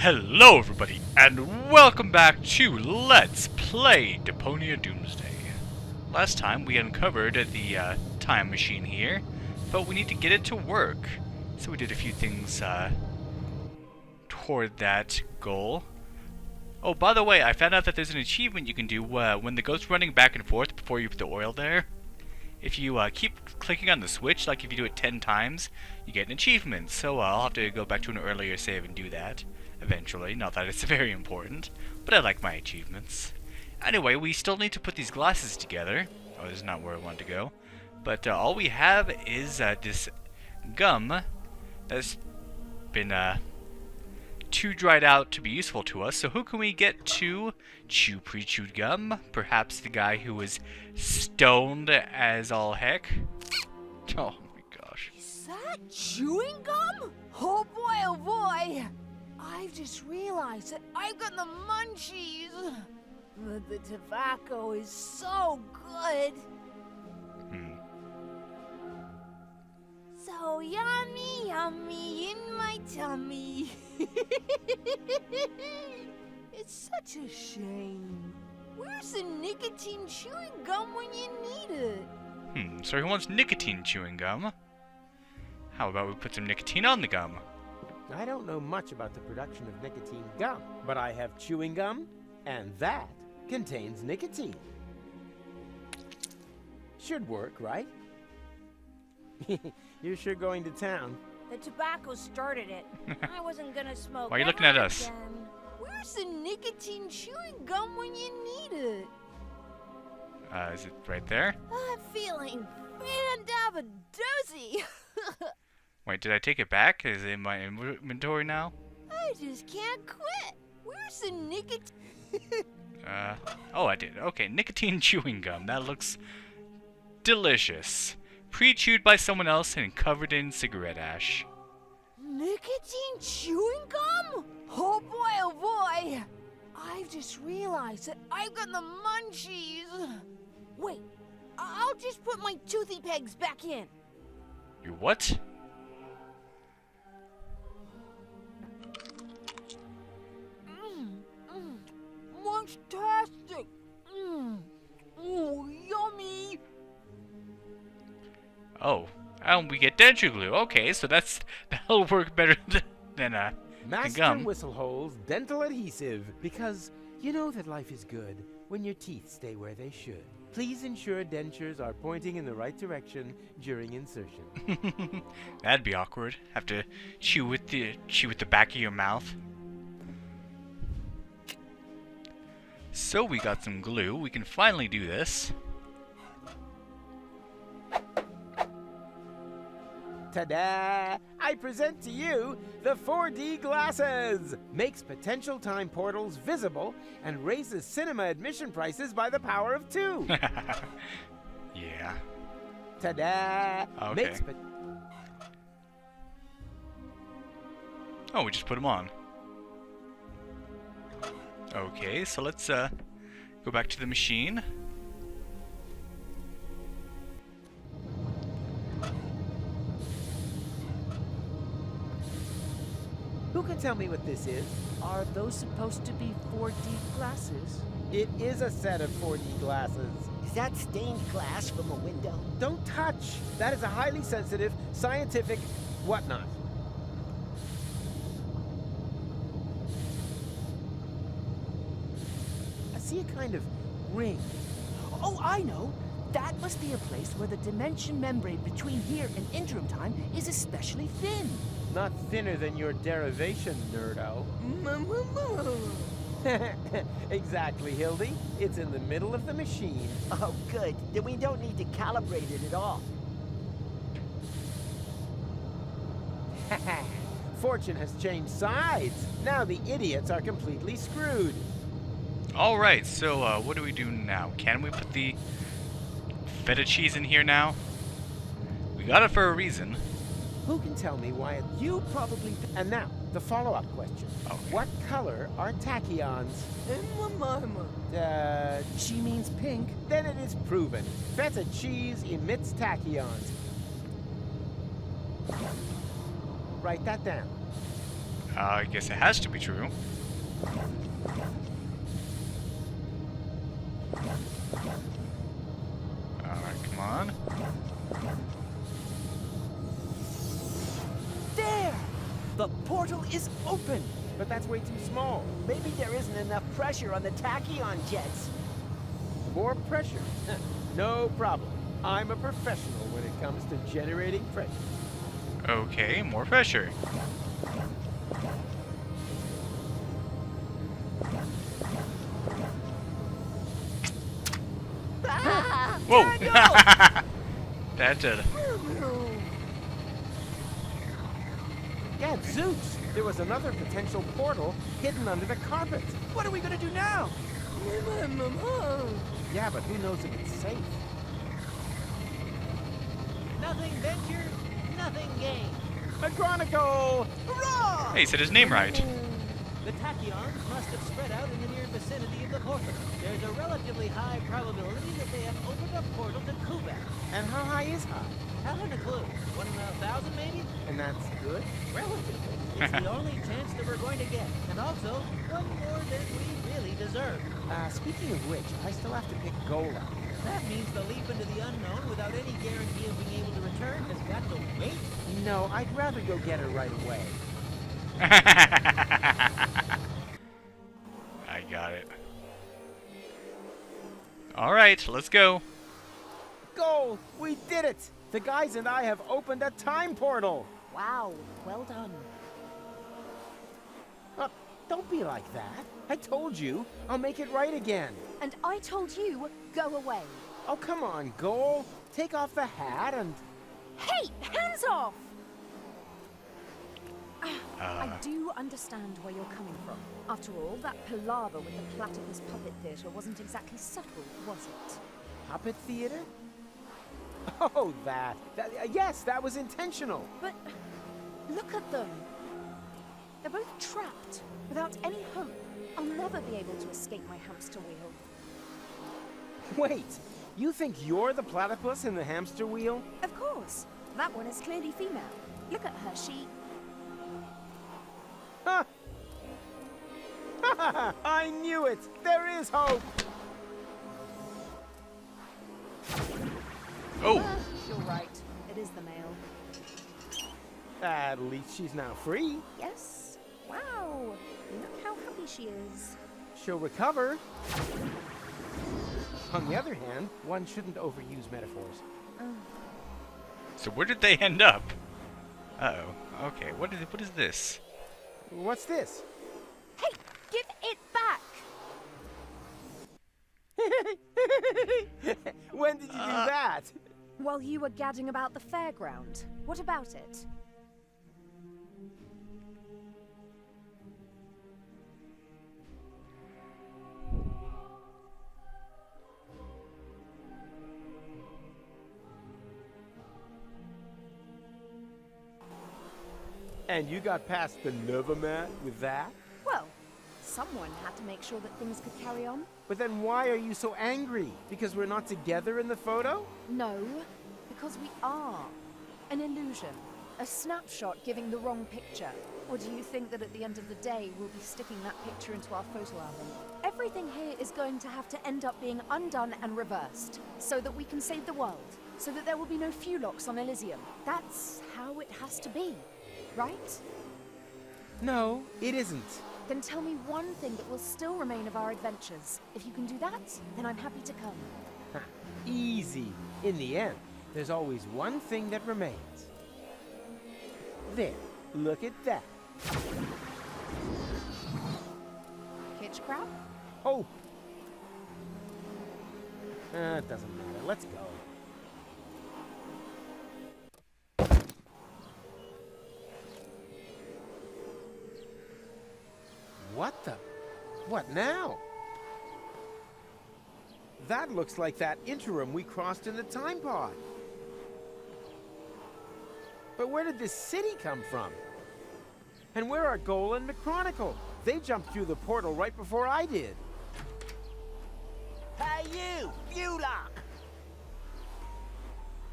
Hello everybody, and welcome back to Let's Play Deponia Doomsday. Last time we uncovered the time machine here, but we need to get it to work. So we did a few things toward that goal. Oh, by the way, I found out that there's an achievement you can do when the goat's running back and forth before you put the oil there. If you keep clicking on the switch, like if you do it 10 times, you get an achievement. So I'll have to go back to an earlier save and do that eventually. Not that it's very important, but I like my achievements. Anyway, we still need to put these glasses together. Oh, this is not where I want to go. But all we have is this gum that's been too dried out to be useful to us. So who can we get to chew pre-chewed gum? Perhaps the guy who was stoned as all heck? Oh my gosh. Is that chewing gum? Oh boy, I've just realized that I've got the munchies. But the tobacco is so good. So yummy, yummy in my tummy. It's such a shame. Where's the nicotine chewing gum when you need it? So he wants nicotine chewing gum. How about we put some nicotine on the gum? I don't know much about the production of nicotine gum, but I have chewing gum, and that contains nicotine. Should work, right? You're sure going to town. The tobacco started it. I wasn't gonna smoke. Why are you looking at us? Again. Where's the nicotine chewing gum when you need it? Is it right there? I'm feeling fan-dabba-dozy. Wait, did I take it back? Is it in my inventory now? I just can't quit. Where's the nicotine? Oh, I did. Okay, nicotine chewing gum. That looks delicious. Pre-chewed by someone else and covered in cigarette ash. Nicotine chewing gum? Oh boy. I've just realized that I've got the munchies. Wait, I'll just put my toothy pegs back in. You what? Munchtastic. Oh, yummy. Oh, and we get denture glue. Okay, so that'll work better than the Master gum. Whistlehole's dental adhesive, because you know that life is good when your teeth stay where they should. Please ensure dentures are pointing in the right direction during insertion. That'd be awkward. Have to chew with the back of your mouth. So we got some glue. We can finally do this. Ta-da! I present to you the 4D glasses! Makes potential time portals visible and raises cinema admission prices by the power of 2. Yeah. Ta-da! Okay. Oh, we just put them on. Okay, so let's go back to the machine. Who can tell me what this is? Are those supposed to be 4D glasses? It is a set of 4D glasses. Is that stained glass from a window? Don't touch! That is a highly sensitive, scientific whatnot. I see a kind of ring. Oh, I know! That must be a place where the dimension membrane between here and interim time is especially thin. Not thinner than your derivation, nerdo. Exactly, Hildy. It's in the middle of the machine. Oh, good. Then we don't need to calibrate it at all. Fortune has changed sides. Now the idiots are completely screwed. Alright, so what do we do now? Can we put the feta cheese in here now? We got it for a reason. Who can tell me why you probably... And now, the follow-up question. Okay. What color are tachyons? She means pink. Then it is proven. Feta cheese emits tachyons. Write that down. I guess it has to be true. Alright, come on. There! The portal is open! But that's way too small. Maybe there isn't enough pressure on the tachyon jets. More pressure. No problem. I'm a professional when it comes to generating pressure. Okay, more pressure. Whoa! That did. Yeah, Zeus! There was another potential portal hidden under the carpet. What are we gonna do now? Yeah, but who knows if it's safe? Nothing ventured, nothing gained. A chronicle! Hurrah! Hey, he said his name right. The tachyons must have spread out in the near vicinity of the portal. There's a relatively high probability that they have opened a portal to Kubat. And how high is high? Haven't a clue. 1 in 1,000 maybe? And that's good? Relatively. It's the only chance that we're going to get. And also, one more than we really deserve. Speaking of which, I still have to pick Gola. That means the leap into the unknown without any guarantee of being able to return has got to wait. No, I'd rather go get her right away. I got it. Alright, let's go. Goal! We did it! The guys and I have opened a time portal! Wow, well done. Don't be like that. I told you, I'll make it right again. And I told you, go away. Oh, come on, Goal. Take off the hat and... Hey, hands off! I do understand where you're coming from. After all, that palaver with the platypus puppet theatre wasn't exactly subtle, was it? Puppet theater? Oh, that yes, that was intentional. But look at them. They're both trapped, without any hope. I'll never be able to escape my hamster wheel. Wait, you think you're the platypus in the hamster wheel? Of course. That one is clearly female. Look at her, she... Huh. I knew it! There is hope! Oh! You're right. It is the male. At least she's now free. Yes. Wow. Look how happy she is. She'll recover. On the other hand, one shouldn't overuse metaphors. So where did they end up? Uh-oh. Okay, what is this? What's this? Hey, give it back! When did you do that? While you were gadding about the fairground. What about it? And you got past the Novomat with that? Well, someone had to make sure that things could carry on. But then why are you so angry? Because we're not together in the photo? No, because we are. An illusion. A snapshot giving the wrong picture. Or do you think that at the end of the day, we'll be sticking that picture into our photo album? Everything here is going to have to end up being undone and reversed, so that we can save the world, so that there will be no Fulocks on Elysium. That's how it has to be, right? No, it isn't. Then tell me one thing that will still remain of our adventures. If you can do that, then I'm happy to come. Ha, easy. In the end, there's always one thing that remains. There, look at that. Kitch crab? Hope. It doesn't matter. Let's go. What the? What now? That looks like that interim we crossed in the time pod. But where did this city come from? And where are Goal and McChronicle? They jumped through the portal right before I did. Hey, you! Fulock!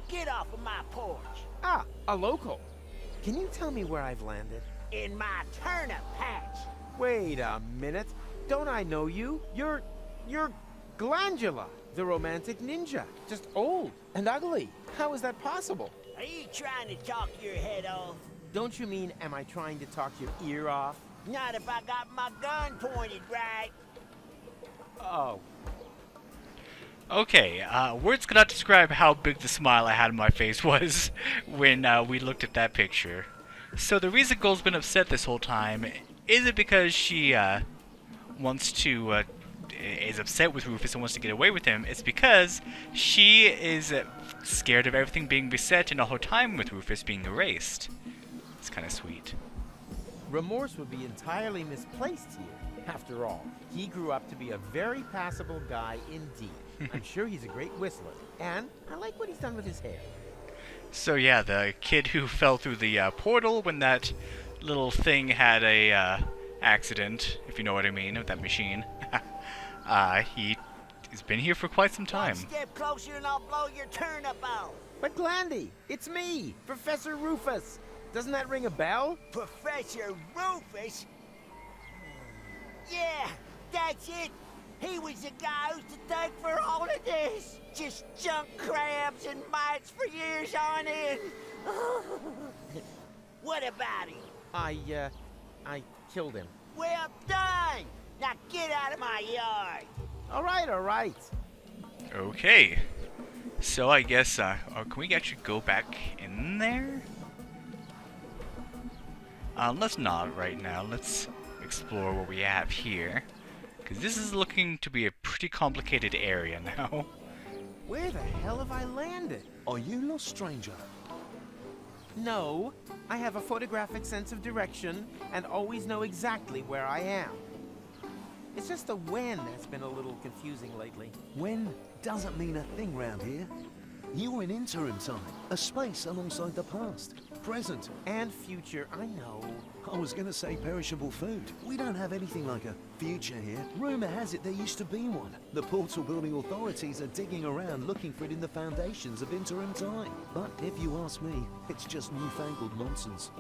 Get off of my porch! Ah, a local. Can you tell me where I've landed? in my turnip patch. Wait a minute. Don't I know you? You're Glandula, the romantic ninja. Just old and ugly. How is that possible? Are you trying to talk your head off? Don't you mean, am I trying to talk your ear off? Not if I got my gun pointed right. Oh. Okay, words cannot describe how big the smile I had on my face was when we looked at that picture. So the reason Gold's been upset this whole time isn't because she wants to is upset with Rufus and wants to get away with him. It's because she is scared of everything being beset and all her time with Rufus being erased. It's kind of sweet. Remorse would be entirely misplaced here. After all, he grew up to be a very passable guy indeed. I'm sure he's a great whistler, and I like what he's done with his hair. So yeah, the kid who fell through the portal when that little thing had a accident, if you know what I mean, with that machine. He's been here for quite some time. One step closer and I'll blow your turnip out. But Glandy, it's me, Professor Rufus. Doesn't that ring a bell? Professor Rufus? Yeah, that's it. He was the guy who's to thank for all of this. Just junk crabs and mites for years on end. What about him? I killed him. Well done. Now get out of my yard. All right. Okay. So I guess, can we actually go back in there? Let's not right now. Let's explore what we have here. Because this is looking to be a pretty complicated area now. Where the hell have I landed? Are you lost, stranger? No, I have a photographic sense of direction and always know exactly where I am. It's just the when that's been a little confusing lately. When doesn't mean a thing round here. You're in interim time, a space alongside the past, present. And future, I know. I was gonna say perishable food. We don't have anything like a future here. Rumor has it there used to be one. The portal building authorities are digging around looking for it in the foundations of interim time. But if you ask me, it's just newfangled nonsense.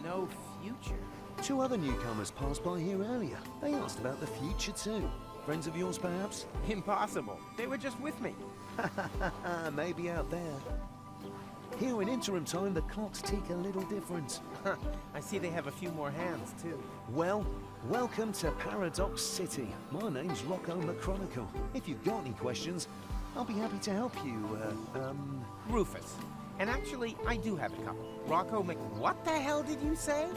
No future. 2 other newcomers passed by here earlier. They asked about the future too. Friends of yours, perhaps? Impossible. They were just with me. Maybe out there. Here in interim time, the clocks tick a little different. I see they have a few more hands, too. Well, welcome to Paradox City. My name's Rocco McChronicle. If you've got any questions, I'll be happy to help you, Rufus. And actually, I do have a couple. Rocco What the hell did you say?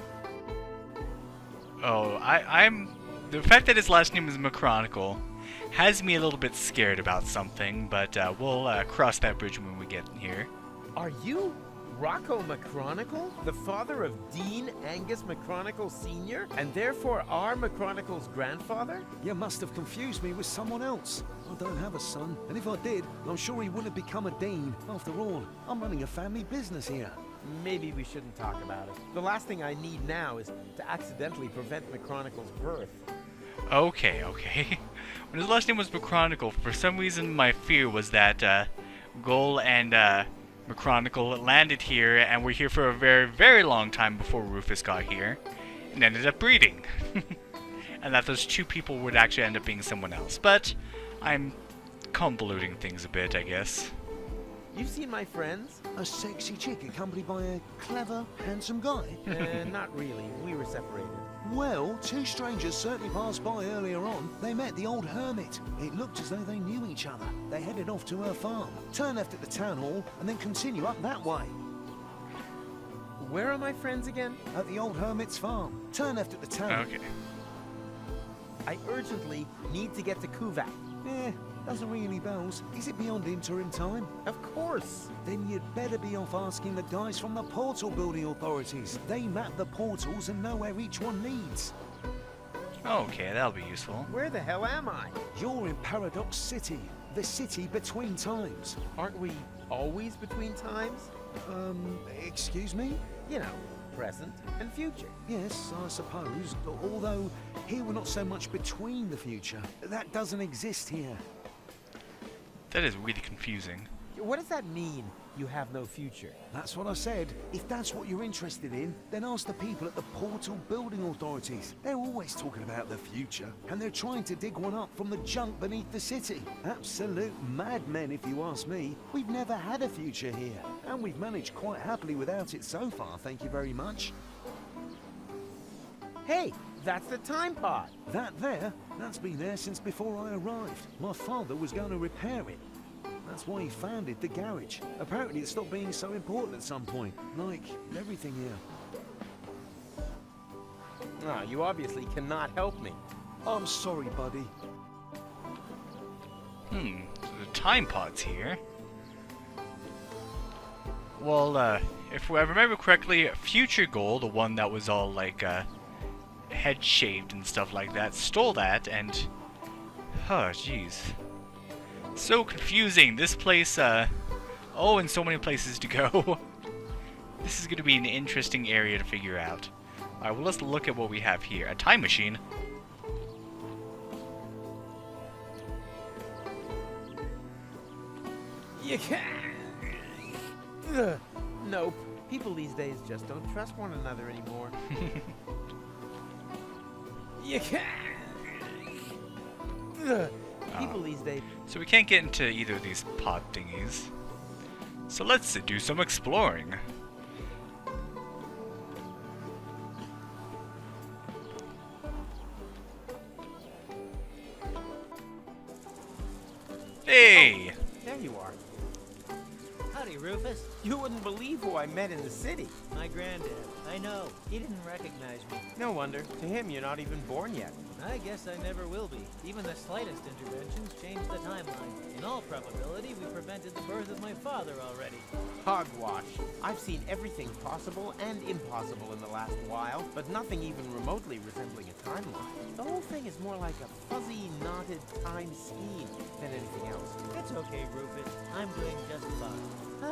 Oh, I'm... The fact that his last name is McChronicle has me a little bit scared about something, but we'll cross that bridge when we get here. Are you Rocco McChronicle, the father of Dean Angus McChronicle Sr., and therefore our McChronicle's grandfather? You must have confused me with someone else. I don't have a son, and if I did, I'm sure he wouldn't have become a dean. After all, I'm running a family business here. Maybe we shouldn't talk about it. The last thing I need now is to accidentally prevent McChronicle's birth. Okay. When his last name was McChronicle, for some reason my fear was that Gol and McChronicle landed here and were here for a very, very long time before Rufus got here, and ended up breeding. And that those 2 people would actually end up being someone else. But I'm convoluting things a bit, I guess. You've seen my friends? A sexy chick accompanied by a clever, handsome guy? Not really. We were separated. Well, 2 strangers certainly passed by earlier on. They met the old hermit. It looked as though they knew each other. They headed off to her farm, turn left at the town hall, and then continue up that way. Where are my friends again? At the old hermit's farm. Turn left at the town. Okay. I urgently need to get to Kuvak. Doesn't ring any bells. Is it beyond interim time? Of course. Then you'd better be off asking the guys from the portal building authorities. They map the portals and know where each one leads. Okay, that'll be useful. Where the hell am I? You're in Paradox City, the city between times. Aren't we always between times? Excuse me? You know, present and future. Yes, I suppose. Although, here we're not so much between the future. That doesn't exist here. That is really confusing. What does that mean, you have no future. That's what I said. If that's what you're interested in, then ask the people at the Portal Building Authorities. They're always talking about the future, and they're trying to dig one up from the junk beneath the city. Absolute madmen, if you ask me. We've never had a future here, and we've managed quite happily without it so far, thank you very much. Hey, that's the time pod. That there, that's been there since before I arrived. My father was going to repair it. That's why he founded the garage. Apparently it stopped being so important at some point, like everything here. Ah, you obviously cannot help me. I'm sorry, buddy. So the time pod's here. Well, if I remember correctly, Future Goal, the one that was all like head shaved and stuff like that, stole that, and oh jeez, so confusing. This place, oh, and so many places to go. This is going to be an interesting area to figure out. Alright, well, let's look at what we have here. A time machine. You can't. Ugh, nope. People these days just don't trust one another anymore. You can't. Ugh, people these days. So we can't get into either of these pod thingies. So let's do some exploring. Hey! There you are. Howdy, Rufus. You wouldn't believe who I met in the city. My granddad. I know. He didn't recognize me. No wonder. To him, you're not even born yet. I guess I never will be. Even the slightest interventions change the timeline. In all probability, we prevented the birth of my father already. Hogwash. I've seen everything possible and impossible in the last while, but nothing even remotely resembling a timeline. The whole thing is more like a fuzzy, knotted time scheme than anything else. It's okay, Rufus. I'm doing just fine.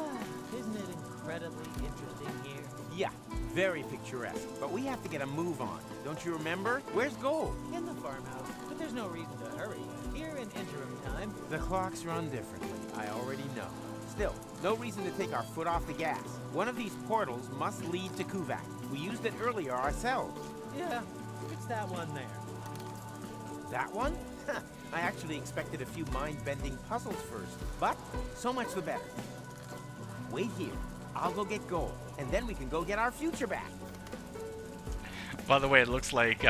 Isn't it incredibly interesting here? Yeah, very picturesque. But we have to get a move on. Don't you remember? Where's Gold? In the farmhouse, but there's no reason to hurry. Here in interim time, The clocks run differently, I already know. Still, no reason to take our foot off the gas. One of these portals must lead to Kuvak. We used it earlier ourselves. yeah, it's that one there. That one? I actually expected a few mind-bending puzzles first, but so much the better. Wait here. I'll go get Gold, and then we can go get our future back. By the way, it looks like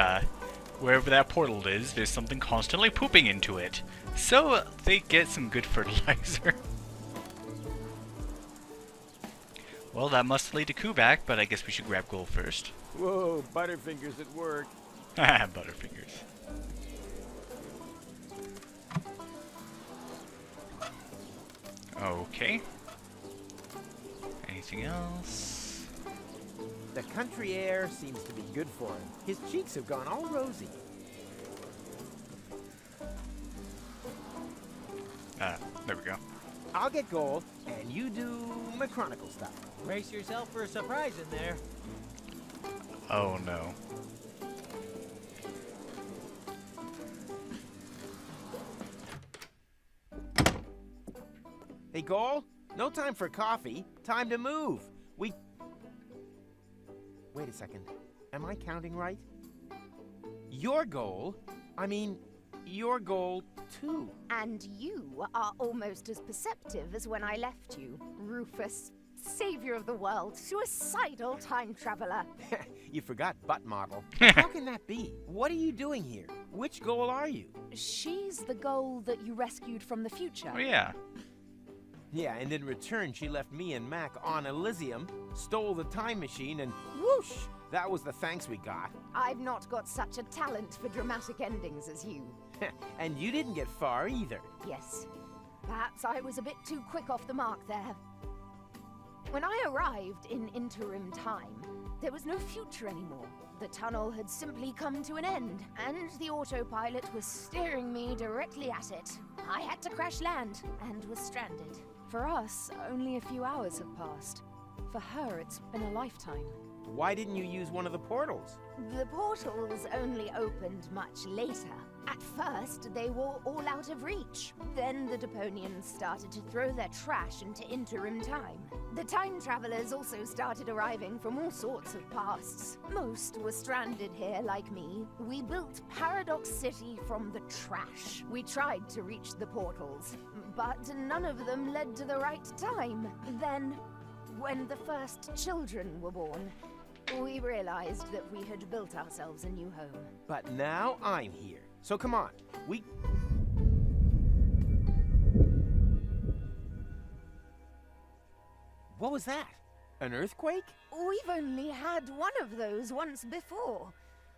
wherever that portal is, there's something constantly pooping into it. So they get some good fertilizer. Well, that must lead to Kubak, but I guess we should grab Gold first. Whoa, Butterfingers at work. Butterfingers. Okay. Anything else? The country air seems to be good for him. His cheeks have gone all rosy. There we go. I'll get Gold, and you do mechanical stuff. Brace yourself for a surprise in there. Oh no. Hey, Gold, no time for coffee. Time to move. Wait a second. Am I counting right? Your goal? I mean, your goal too. And you are almost as perceptive as when I left you, Rufus, savior of the world, suicidal time traveler. You forgot butt model. How can that be? What are you doing here? Which goal are you? She's the goal that you rescued from the future. Oh yeah. Yeah, and in return, she left me and Mac on Elysium, stole the time machine, and whoosh! That was the thanks we got. I've not got such a talent for dramatic endings as you. And you didn't get far either. Yes, perhaps I was a bit too quick off the mark there. When I arrived in interim time, there was no future anymore. The tunnel had simply come to an end, and the autopilot was steering me directly at it. I had to crash land, and was stranded. For us, only a few hours have passed. For her, it's been a lifetime. Why didn't you use one of the portals? The portals only opened much later. At first, they were all out of reach. Then the Deponians started to throw their trash into interim time. The time travelers also started arriving from all sorts of pasts. Most were stranded here like me. We built Paradox City from the trash. We tried to reach the portals, but none of them led to the right time. Then, when the first children were born, we realized that we had built ourselves a new home. But now I'm here. So come on, What was that? An earthquake? We've only had one of those once before.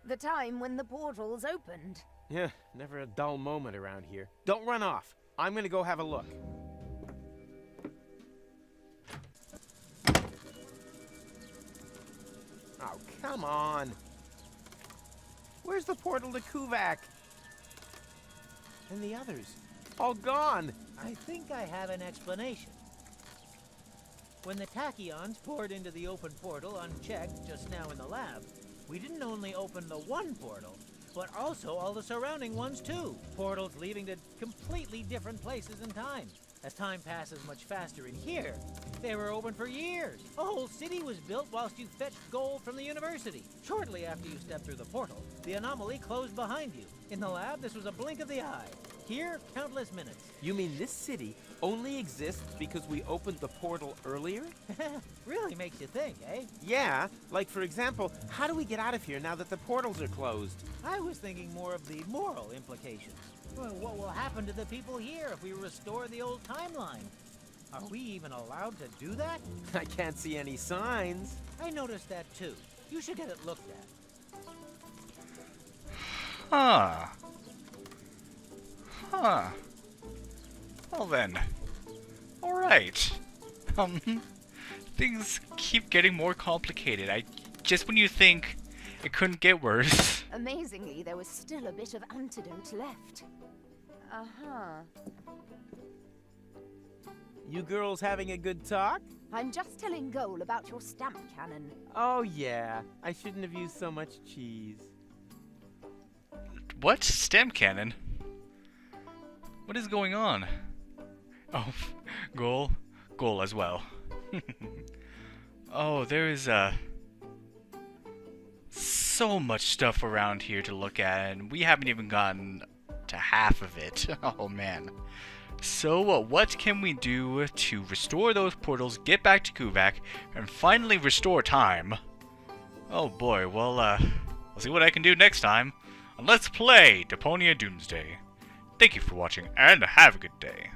The time when the portals opened. Yeah, never a dull moment around here. Don't run off. I'm gonna go have a look. Oh, come on. Where's the portal to Kuvak? And the others? All gone. I think I have an explanation. When the tachyons poured into the open portal unchecked just now in the lab, we didn't only open the one portal, but also all the surrounding ones too. Portals leading to completely different places and time. As time passes much faster in here, they were open for years. A whole city was built whilst you fetched gold from the university. Shortly after you stepped through the portal, the anomaly closed behind you. In the lab, this was a blink of the eye. Here, countless minutes. You mean this city only exists because we opened the portal earlier? Really makes you think, eh? Yeah, like for example, how do we get out of here now that the portals are closed? I was thinking more of the moral implications. Well, what will happen to the people here if we restore the old timeline? Are we even allowed to do that? I can't see any signs. I noticed that too. You should get it looked at. Huh. Huh. Well then. Alright. Things keep getting more complicated. Just when you think it couldn't get worse. Amazingly, there was still a bit of antidote left. Uh-huh. You girls having a good talk? I'm just telling Goal about your stamp cannon. Oh yeah, I shouldn't have used so much cheese. What? Stamp cannon? What is going on? Oh, Goal as well. Oh, there is so much stuff around here to look at, and we haven't even gotten to half of it. Oh man. So what can we do to restore those portals, get back to Kuvak, and finally restore time? Oh boy, well I'll see what I can do next time on Let's Play Deponia Doomsday. Thank you for watching, and have a good day.